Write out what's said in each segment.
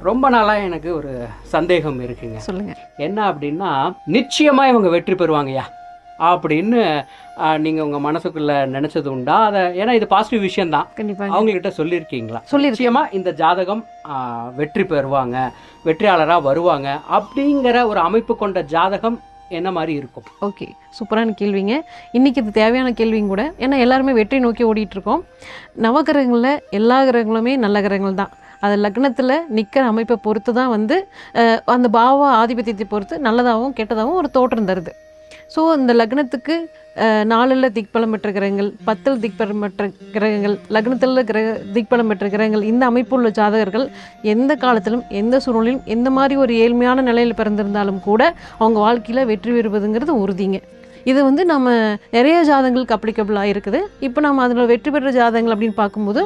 ரொம்ப நாளாக எனக்கு ஒரு சந்தேகம் இருக்குங்க. சொல்லுங்கள். என்ன அப்படின்னா, நிச்சயமாக இவங்க வெற்றி பெறுவாங்கய்யா அப்படின்னு நீங்கள் உங்கள் மனசுக்குள்ளே நினச்சது உண்டா? அதை ஏன்னா இது பாசிட்டிவ் விஷயந்தான், கண்டிப்பாக அவங்கக்கிட்ட சொல்லியிருக்கீங்களா? சொல்லியிருக்கேன். நிச்சயமாக இந்த ஜாதகம் வெற்றி பெறுவாங்க, வெற்றியாளராக வருவாங்க அப்படிங்கிற ஒரு அமைப்பு கொண்ட ஜாதகம் என்ன மாதிரி இருக்கும்? ஓகே, சூப்பரான கேள்விங்க. இன்றைக்கி இது தேவையான கேள்வியும் கூட. ஏன்னா எல்லாருமே வெற்றி நோக்கி ஓடிட்டுருக்கோம். நவகிரகங்களில் எல்லா கிரகங்களுமே நல்ல கிரகங்கள் தான். அது லக்னத்தில் நிற்கிற அமைப்பை பொறுத்து தான் வந்து அந்த பாவ ஆதிபத்தியத்தை பொறுத்து நல்லதாகவும் கெட்டதாகவும் ஒரு தோற்றம் தருது. ஸோ இந்த லக்னத்துக்கு 4 திக்பலம் பெற்ற கிரகங்கள், 10 திக்பலம் பெற்ற கிரகங்கள், லக்னத்தில் திக்பலம் பெற்ற கிரகங்கள், இந்த அமைப்புள்ள ஜாதகர்கள் எந்த காலத்திலும் எந்த சூழ்நிலையும் எந்த மாதிரி ஒரு ஏழ்மையான நிலையில் பிறந்திருந்தாலும் கூட அவங்க வாழ்க்கையில் வெற்றி பெறுவதுங்கிறது உறுதிங்க. இது வந்து நம்ம நிறைய ஜாதகங்களுக்கு அப்ளிகபிளாக இருக்குது. இப்போ நம்ம அதில் வெற்றி பெற்ற ஜாதகங்கள் அப்படின்னு பார்க்கும்போது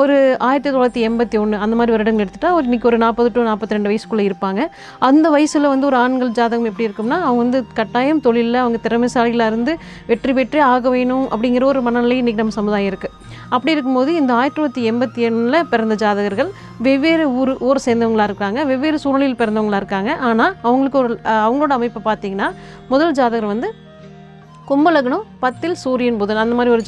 ஒரு 1981 அந்த மாதிரி வருடங்கள் எடுத்துகிட்டா இன்றைக்கி ஒரு 40 to 42 வயசுக்குள்ளே இருப்பாங்க. அந்த வயசில் வந்து ஒரு ஆண்கள் ஜாதகம் எப்படி இருக்கும்னா, அவங்க வந்து கட்டாயம் தொழிலில் அவங்க திறமைசாலிகளாக இருந்து வெற்றி பெற்றே ஆக வேணும் அப்படிங்கிற ஒரு மனநிலை இன்றைக்கி நம்ம சமுதாயம் இருக்குது. அப்படி இருக்கும்போது இந்த 1981 பிறந்த ஜாதகர்கள் வெவ்வேறு ஊரை சேர்ந்தவங்களாக இருக்காங்க, வெவ்வேறு சூழ்நிலையில் பிறந்தவங்களாக இருக்காங்க. ஆனால் அவங்களுக்கு அவங்களோட அமைப்பை பார்த்திங்கன்னா, முதல் ஜாதகர் வந்து கும்பலக்னம் 10 சூரியன் புதன் அந்த மாதிரி ஒரு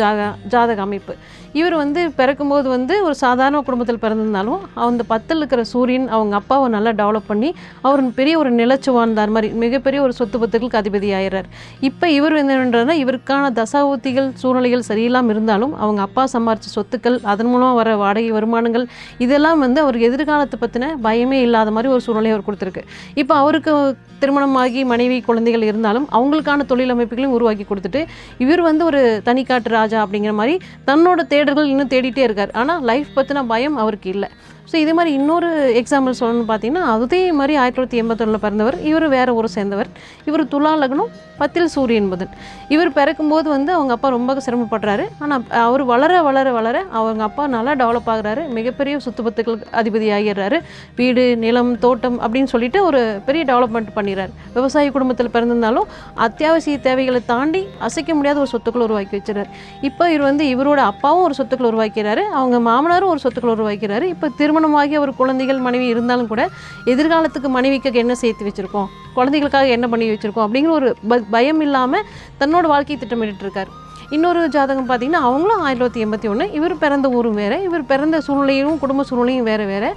ஜாதக அமைப்பு. இவர் வந்து பிறக்கும்போது வந்து ஒரு சாதாரண குடும்பத்தில் பிறந்திருந்தாலும் அந்த 10 இருக்கிற சூரியன் அவங்க அப்பாவை நல்லா டெவலப் பண்ணி அவர் பெரிய ஒரு நிலச்சி வாழ்ந்தார் மாதிரி மிகப்பெரிய ஒரு சொத்து பத்துகளுக்கு அதிபதி ஆகிறார். இப்போ இவர் என்னன்றதுனா, இவருக்கான தசாபுத்திகள் சூழ்நிலைகள் சரியில்லாமல் இருந்தாலும் அவங்க அப்பா சம்பாரித்த சொத்துக்கள், அதன் மூலமாக வர வாடகை வருமானங்கள், இதெல்லாம் வந்து அவருக்கு எதிர்காலத்தை பற்றின பயமே இல்லாத மாதிரி ஒரு சூழ்நிலையை அவர் கொடுத்துருக்கு. இப்போ அவருக்கு திருமணமாகி மனைவி குழந்தைகள் இருந்தாலும் அவங்களுக்கான தொழில் அமைப்புகளையும் உருவாக்கி கொடுத்துட்டு இவர் வந்து ஒரு தனிக்காட்டு ராஜா அப்படிங்கிற மாதிரி தன்னோட தேடல்கள் இன்னும் தேடிட்டே இருக்கார். ஆனால் லைஃப் பற்றின பயம் அவருக்கு இல்லை. ஸோ இது மாதிரி இன்னொரு எக்ஸாம்பிள் சொல்லணும்னு பார்த்தீங்கன்னா, அதே மாதிரி 1981 பிறந்தவர். இவர் வேறு ஊரை சேர்ந்தவர். இவர் துலா லக்னம் 10 சூரியன் புதன். இவர் பிறக்கும்போது வந்து அவங்க அப்பா ரொம்ப சிரமப்படுறாரு. ஆனால் அவர் வளர வளர வளர அவங்க அப்பா நல்லா டெவலப் ஆகுறாரு, மிகப்பெரிய சொத்துபத்துக்களுக்கு அதிபதி ஆகிடுறாரு. வீடு நிலம் தோட்டம் அப்படின்னு சொல்லிட்டு ஒரு பெரிய டெவலப்மெண்ட் பண்ணிடுறாரு. விவசாய குடும்பத்தில் பிறந்திருந்தாலும் அத்தியாவசிய தேவைகளை தாண்டி அசைக்க முடியாத ஒரு சொத்துக்களை உருவாக்கி வச்சுறாரு. இப்போ இவர் வந்து இவரோட அப்பாவும் ஒரு சொத்துக்களை உருவாக்கிறாரு, அவங்க மாமனாரும் ஒரு சொத்துக்களை உருவாக்கிறாரு. இப்போ திருமணமாகி அவர் குழந்தைகள் மனைவி இருந்தாலும் கூட எதிர்காலத்துக்கு மனைவிக்கு என்ன சேர்த்து வச்சுருக்கோம், குழந்தைகளுக்காக என்ன பண்ணி வச்சுருக்கோம் அப்படிங்கிற ஒரு பயம் இல்லாமல் தன்னோட வாழ்க்கையை திட்டமிட்டு இருக்கார். இன்னொரு ஜாதகம் பார்த்திங்கன்னா, அவங்களும் 1981. இவர் பிறந்த ஊரும் வேறு, இவர் பிறந்த சூழ்நிலையும் குடும்ப சூழ்நிலையும் வேறு வேறு.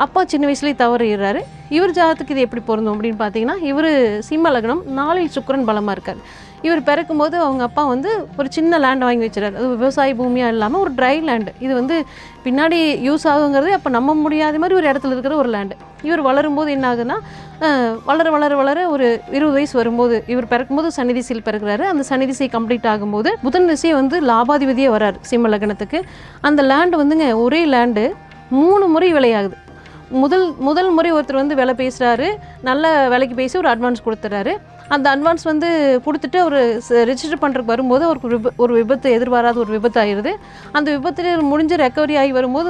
அப்பா சின்ன வயசுலேயே தவறுகிறாரு. இவர் ஜாதகத்துக்கு இது எப்படி பொருந்தும் அப்படின்னு பார்த்தீங்கன்னா, இவர் சிம்ம லக்னம் 4 சுக்கிரன் பலமாக இருக்கார். இவர் பிறக்கும்போது அவங்க அப்பா வந்து ஒரு சின்ன லேண்ட் வாங்கி வச்சுறாரு. அது விவசாய பூமியாக இல்லாமல் ஒரு ட்ரை லேண்டு. இது வந்து பின்னாடி யூஸ் ஆகுங்கிறது அப்போ நம்ப முடியாத மாதிரி ஒரு இடத்துல இருக்கிற ஒரு லேண்டு. இவர் வளரும்போது என்ன ஆகுதுன்னா, வளர வளர வளர ஒரு 20 வயசு வரும்போது, இவர் பிறக்கும்போது சனி திசையில் பிறகுறாரு. அந்த சனி திசை கம்ப்ளீட் ஆகும்போது புதன் திசை வந்து லாபாதிபதியே வராரு சிம்ம லக்னத்துக்கு. அந்த லேண்டு வந்துங்க ஒரே லேண்டு 3 முறை விலையாகுது. முதல் முறை ஒருத்தர் வந்து விலை பேசுகிறாரு, நல்ல விலைக்கு பேசி ஒரு அட்வான்ஸ் கொடுத்துட்றாரு. அந்த அட்வான்ஸ் வந்து கொடுத்துட்டு அவர் ரெஜிஸ்டர் பண்ணுறதுக்கு வரும்போது அவருக்கு ஒரு விபத்து, எதிர்பாராத ஒரு விபத்து ஆகிடுது. அந்த விபத்தில் முடிஞ்சு ரெக்கவரி ஆகி வரும்போது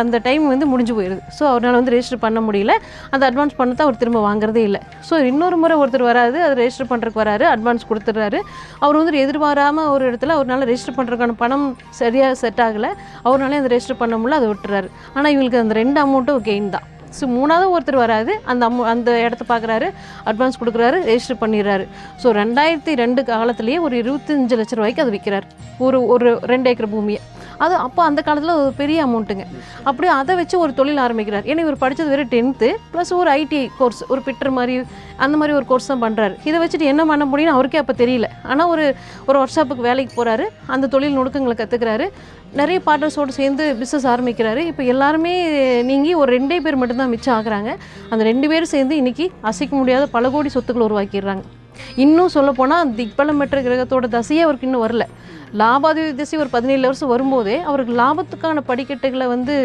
அந்த டைம் வந்து முடிஞ்சு போயிடுது. ஸோ அவரால் வந்து ரெஜிஸ்டர் பண்ண முடியல. அந்த அட்வான்ஸ் பண்ணதான் அவர் திரும்ப வாங்குறதே இல்லை. ஸோ இன்னொரு முறை ஒருத்தர் வராது, அது ரெஜிஸ்டர் பண்ணுறதுக்கு வராரு, அட்வான்ஸ் கொடுத்துட்றாரு. அவர் வந்து எதிர்பாராமல் ஒரு இடத்துல அவரால் ரெஜிஸ்டர் பண்ணுறதுக்கான பணம் சரியாக செட் ஆகலை. அவராலே அந்த ரெஜிஸ்டர் பண்ண முடியல, அதை விட்டுறாரு. ஆனால் இவங்களுக்கு அந்த 2 அமௌண்ட்டும் கெயின் தான். ஸோ 3ஆவது ஒருத்தர் வராது, அந்த இடத்த பார்க்குறாரு, அட்வான்ஸ் கொடுக்குறாரு, ரெஜிஸ்டர் பண்ணிடுறாரு. ஸோ 2002 காலத்துலேயே ஒரு 25 லட்ச ரூபாய்க்கு அது விற்கிறார், ஒரு 2 ஏக்கர் பூமியை. அது அப்போ அந்த காலத்தில் ஒரு பெரிய அமௌண்ட்டுங்க. அப்படியே அதை வச்சு ஒரு தொழில் ஆரம்பிக்கிறார். ஏன்னா இவர் படித்தது வெறும் 10th ப்ளஸ் ஒரு ஐடி கோர்ஸ், ஒரு பிட்டர் மாதிரி அந்த மாதிரி ஒரு கோர்ஸ் தான் பண்ணுறாரு. இதை வச்சுட்டு என்ன பண்ண முடியும்னு அவருக்கே அப்போ தெரியல. ஆனால் ஒரு ஒர்க் ஷாப்புக்கு வேலைக்கு போகிறாரு, அந்த தொழில் நுணுக்கங்களை கற்றுக்கிறாரு, நிறைய பார்ட்னர்ஸோடு சேர்ந்து பிஸ்னஸ் ஆரம்பிக்கிறாரு. இப்போ எல்லாருமே நீங்கி ஒரு 2 பேர் மட்டும்தான் மிச்சம் ஆகுறாங்க. அந்த 2 பேரும் சேர்ந்து இன்றைக்கி அசைக்க முடியாத பல கோடி சொத்துக்களை உருவாக்கிடுறாங்க. இன்னும் சொல்லப்போனால் திக்பலம் பெற்ற கிரகத்தோட தசையே அவருக்கு இன்னும் வரல. லாபாதிபதி திசை ஒரு 17 வருஷம் வரும்போதே அவருக்கு லாபத்துக்கான படிக்கட்டுகளை வந்து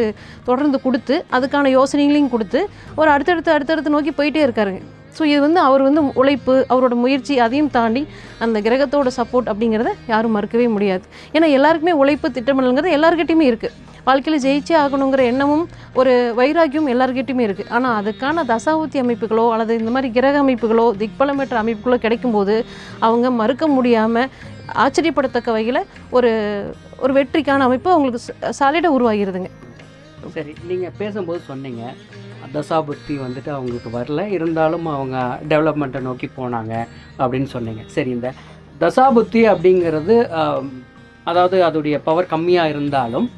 தொடர்ந்து கொடுத்து அதுக்கான யோசனைகளையும் கொடுத்து ஒரு அடுத்தடுத்து நோக்கி போயிட்டே இருக்காருங்க. ஸோ இது வந்து அவர் வந்து உழைப்பு, அவரோட முயற்சி, அதையும் தாண்டி அந்த கிரகத்தோட சப்போர்ட் அப்படிங்கிறத யாரும் மறுக்கவே முடியாது. ஏன்னா எல்லாருக்குமே உழைப்பு திட்டமிடல்ங்கிறது எல்லாருக்கிட்டையுமே இருக்குது. வாழ்க்கையில் ஜெயிச்சே ஆகணுங்கிற எண்ணமும் ஒரு வைராக்கியம் எல்லாருக்கிட்டையுமே இருக்குது. ஆனால் அதுக்கான தசாபுத்தி அமைப்புகளோ அல்லது இந்த மாதிரி கிரக அமைப்புகளோ திக்பலம் பெற்ற அமைப்புகளோ கிடைக்கும்போது அவங்க மறுக்க முடியாமல் ஆச்சரியப்படத்தக்க வகையில் ஒரு வெற்றிக்கான அமைப்பு அவங்களுக்கு சாலிடாக உருவாகிடுதுங்க. சரி, நீங்கள் பேசும்போது சொன்னீங்க தசாபுத்தி வந்துட்டு அவங்களுக்கு வரல, இருந்தாலும் அவங்க டெவலப்மெண்ட்டை நோக்கி போனாங்க அப்படின்னு சொன்னீங்க. சரி, இந்த தசாபுத்தி அப்படிங்கிறது அதாவது அதோடைய பவர் கம்மியாக இருந்தாலும்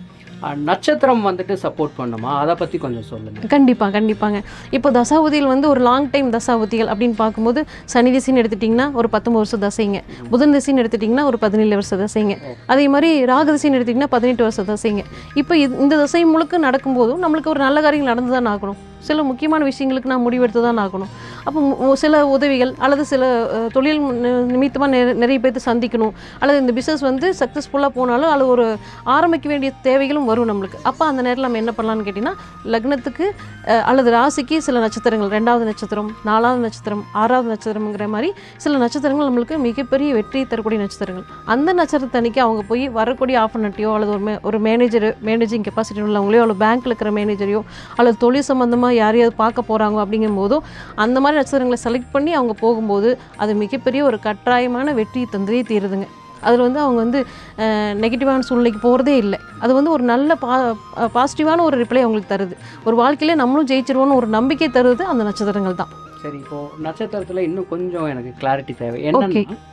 நட்சத்திரம் வந்துட்டு சப்போர்ட் பண்ணுமா? அதை பற்றி கொஞ்சம் சொல்லுங்கள். கண்டிப்பாங்க. இப்போ தசாபுதியில் வந்து ஒரு லாங் டைம் தசாபுத்திகள் அப்படின்னு பார்க்கும்போது சனி திசைன்னு எடுத்துட்டிங்கன்னா ஒரு 19 வருஷம் தசைங்க, புதன் திசைன்னு எடுத்துட்டிங்கன்னா ஒரு 17 வருஷம் தசைங்க, அதே மாதிரி ராகு திசைன்னு எடுத்திங்கன்னா 18 வருஷம் தசைங்க. இப்போ இந்த தசை முழுக்க நடக்கும்போதும் நம்மளுக்கு ஒரு நல்ல காரியங்கள் நடந்து தான் ஆகணும். சில முக்கியமான விஷயங்களுக்கு நான் முடிவெடுத்து தான் ஆகணும். அப்போ சில உதவிகள் அல்லது சில தொழில் நிமித்தமாக நிறைய பேர்த்து சந்திக்கணும், அல்லது இந்த பிஸ்னஸ் வந்து சக்ஸஸ்ஃபுல்லாக போனாலும் அது ஒரு ஆரம்பிக்க வேண்டிய தேவைகளும் வரும் நம்மளுக்கு. அப்போ அந்த நேரத்தில் நம்ம என்ன பண்ணலான்னு கேட்டிங்கன்னா, லக்னத்துக்கு அல்லது ராசிக்கு சில நட்சத்திரங்கள் 2வது நட்சத்திரம், 4வது நட்சத்திரம், 6வது நட்சத்திரம்ங்கிற மாதிரி சில நட்சத்திரங்கள் நம்மளுக்கு மிகப்பெரிய வெற்றி தரக்கூடிய நட்சத்திரங்கள். அந்த நட்சத்திரத்தன்னைக்கு அவங்க போய் வரக்கூடிய ஆஃபர்னட்டியோ அல்லது ஒரு மேனேஜிங் கெப்பாசிட்டி உள்ளவங்களையோ அல்லது பேங்க்கில் இருக்கிற மேனேஜரையோ அல்லது தொழில் சம்மந்தமாக யாரையாவது பார்க்க போகிறாங்க அப்படிங்கும் போதும் அந்த மாதிரி நட்சத்திரங்களை செலக்ட் பண்ணி அவங்க போகும்போது அது மிகப்பெரிய ஒரு கட்டாயமான வெற்றி தந்தே தீருதுங்க. அதில் வந்து அவங்க வந்து நெகட்டிவான சூழ்நிலைக்கு போகிறதே இல்லை. அது வந்து ஒரு நல்ல பாசிட்டிவான ஒரு ரிப்ளை அவங்களுக்கு தருது. ஒரு வாழ்க்கையிலே நம்மளும் ஜெயிச்சிருவோன்னு ஒரு நம்பிக்கை தருது அந்த நட்சத்திரங்கள் தான். சரி, இப்போது நட்சத்திரத்தில் இன்னும் கொஞ்சம் எனக்கு கிளாரிட்டி தேவை. என்னன்னா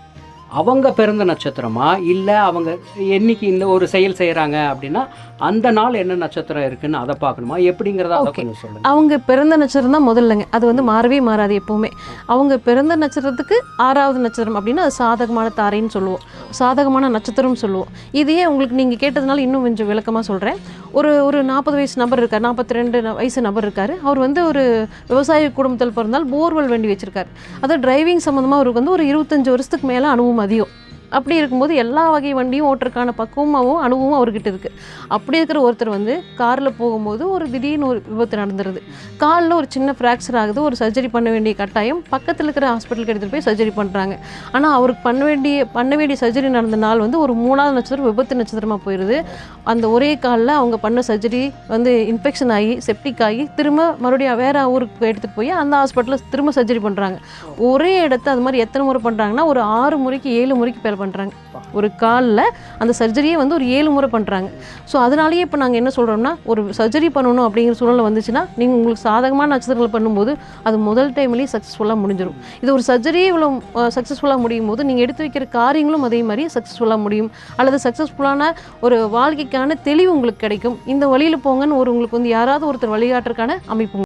அவங்க பிறந்த நட்சத்திரமா, இல்லை அவங்க என்னைக்கு இந்த ஒரு செயல் செய்கிறாங்க அப்படின்னா அந்த நாள் என்ன நட்சத்திரம் இருக்குன்னு அதை பார்க்கணுமா, எப்படிங்கிறத அதை கொஞ்சம் சொல்லுங்கள். அவங்க பிறந்த நட்சத்திரம் தான் முதல்லங்க, அது வந்து மாறவே மாறாது எப்போவுமே. அவங்க பிறந்த நட்சத்திரத்துக்கு 6வது நட்சத்திரம் அப்படின்னா அது சாதகமான தாரைன்னு சொல்லுவோம், சாதகமான நட்சத்திரம் சொல்லுவோம். இதையே உங்களுக்கு நீங்கள் கேட்டதுனால இன்னும் கொஞ்சம் விளக்கமாக சொல்கிறேன். ஒரு 40 வயசு நபர் இருக்கார், 42 வயசு நபர் இருக்கார். அவர் வந்து ஒரு விவசாய குடும்பத்தில் பிறந்தால் போர்வெல் வண்டி வச்சுருக்காரு. அது டிரைவிங் சம்மந்தமாக அவருக்கு வந்து ஒரு 25 வருஷத்துக்கு மேலே அனுபவம் அதிகம். அப்படி இருக்கும்போது எல்லா வகை வண்டியும் ஓட்டுறதுக்கான பக்குவமாகவும் அனுபவமும் அவர்கிட்ட இருக்குது. அப்படி இருக்கிற ஒருத்தர் வந்து காரில் போகும்போது ஒரு திடீர்னு ஒரு விபத்து நடந்துருது. காலில் ஒரு சின்ன ஃப்ராக்சர் ஆகுது, ஒரு சர்ஜரி பண்ண வேண்டிய கட்டாயம். பக்கத்தில் இருக்கிற ஹாஸ்பிட்டலுக்கு எடுத்துகிட்டு போய் சர்ஜரி பண்ணுறாங்க. ஆனால் அவருக்கு பண்ண வேண்டிய சர்ஜரி நடந்த நாள் வந்து ஒரு 3வது நட்சத்திரம் விபத்து நட்சத்திரமாக போயிடுது. அந்த ஒரே காலில் அவங்க பண்ண சர்ஜரி வந்து இன்ஃபெக்ஷன் ஆகி செப்டிக் ஆகி திரும்ப மறுபடியும் வேறு ஊருக்கு எடுத்துகிட்டு போய் அந்த ஹாஸ்பிட்டலில் திரும்ப சர்ஜரி பண்ணுறாங்க. ஒரே இடத்த அது மாதிரி எத்தனை முறை பண்ணுறாங்கன்னா ஒரு 6 முறைக்கு 7 முறைக்கு பேர் பண்ணுறாங்க. ஒரு காலில் அந்த சர்ஜரியே வந்து ஒரு 7 முறை பண்ணுறாங்க. ஸோ அதனாலேயே இப்போ நாங்கள் என்ன சொல்கிறோம்னா, ஒரு சர்ஜரி பண்ணணும் அப்படிங்கிற சூழ்நிலை வந்துச்சுன்னா நீங்கள் உங்களுக்கு சாதகமான நட்சத்திரங்கள் பண்ணும்போது அது முதல் டைம்லேயே சக்ஸஸ்ஃபுல்லாக முடிஞ்சிடும். இது ஒரு சர்ஜரியே இவ்வளோ சக்ஸஸ்ஃபுல்லாக முடியும் போது நீங்கள் எடுத்து வைக்கிற காரியங்களும் அதே மாதிரி சக்ஸஸ்ஃபுல்லாக முடியும், அல்லது சக்ஸஸ்ஃபுல்லான ஒரு வாழ்க்கைக்கான தெளிவு உங்களுக்கு கிடைக்கும். இந்த வழியில் போங்கன்னு உங்களுக்கு வந்து யாராவது ஒருத்தர் வழிகாட்டுறதுக்கான அமைப்பு